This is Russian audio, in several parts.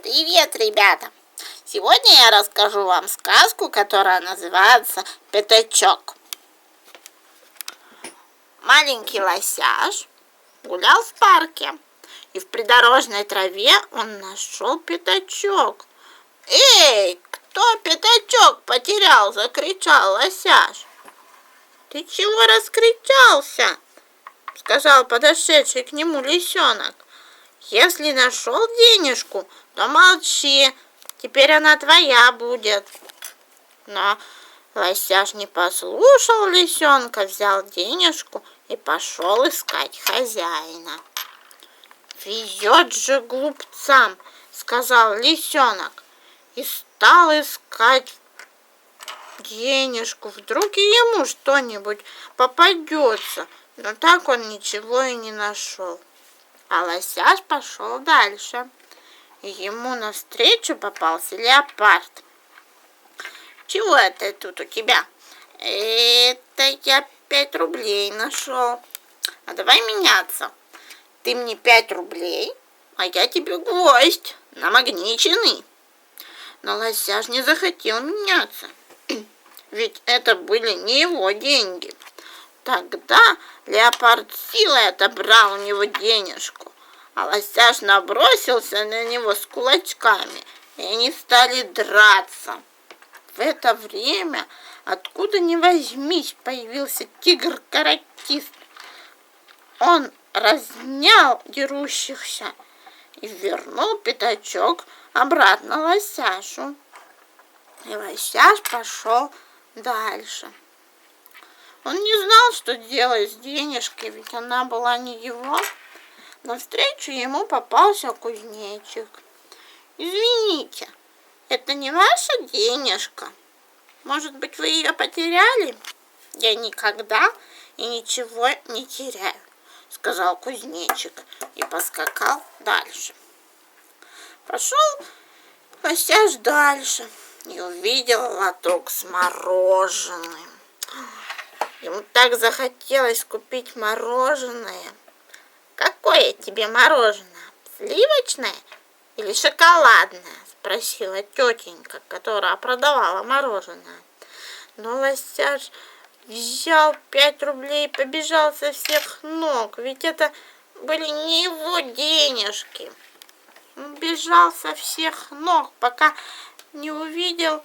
Привет, ребята! Сегодня я расскажу вам сказку, которая называется «Пятачок». Маленький лосяш гулял в парке, и в придорожной траве он нашел пятачок. «Эй, кто пятачок потерял?» — закричал лосяш. «Ты чего раскричался?» — сказал подошедший к нему лисенок. «Если нашел денежку, то молчи, теперь она твоя будет». Но лосяш не послушал лисенка, взял денежку и пошел искать хозяина. «Везет же глупцам!» — сказал лисенок, и стал искать денежку. Вдруг и ему что-нибудь попадется, но так он ничего и не нашел. А лосяш пошел дальше, и ему навстречу попался леопард. «Чего это тут у тебя?» «Это я 5 рублей нашел. А давай меняться. Ты мне 5 рублей, а я тебе гвоздь намагниченный». Но лосяш не захотел меняться, ведь это были не его деньги. Тогда леопард силой отобрал у него денежку, а лосяш набросился на него с кулачками, и они стали драться. В это время, откуда ни возьмись, появился тигр-каратист. Он разнял дерущихся и вернул пятачок обратно лосяшу. И лосяш пошел дальше. Он не знал, что делать с денежкой, ведь она была не его. Навстречу ему попался кузнечик. «Извините, это не ваша денежка? Может быть, вы ее потеряли?» «Я никогда и ничего не теряю», — сказал кузнечик и поскакал дальше. Пошел лосяш дальше и увидел лоток с мороженым. Ему так захотелось купить мороженое. «Какое тебе мороженое? Сливочное или шоколадное?» — спросила тетенька, которая продавала мороженое. Но лосяш взял 5 рублей и побежал со всех ног, ведь это были не его денежки. Он бежал со всех ног, пока не увидел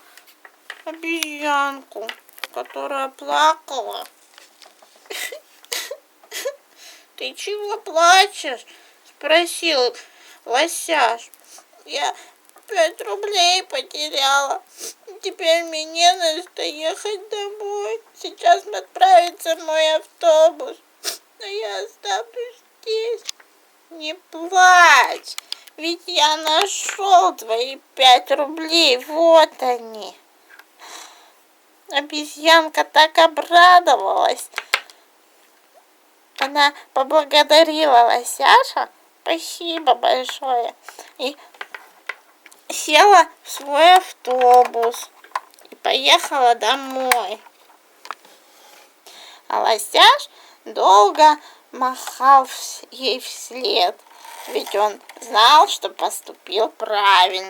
обезьянку, которая плакала. «Ты чего плачешь?» — спросил лосяш. «Я 5 рублей потеряла. Теперь мне не на что ехать домой. Сейчас отправится мой автобус, но я останусь здесь». «Не плачь, ведь я нашел твои 5 рублей. Вот они». Обезьянка так обрадовалась. Она поблагодарила лосяша, спасибо большое, и села в свой автобус и поехала домой. А лосяш долго махал ей вслед, ведь он знал, что поступил правильно.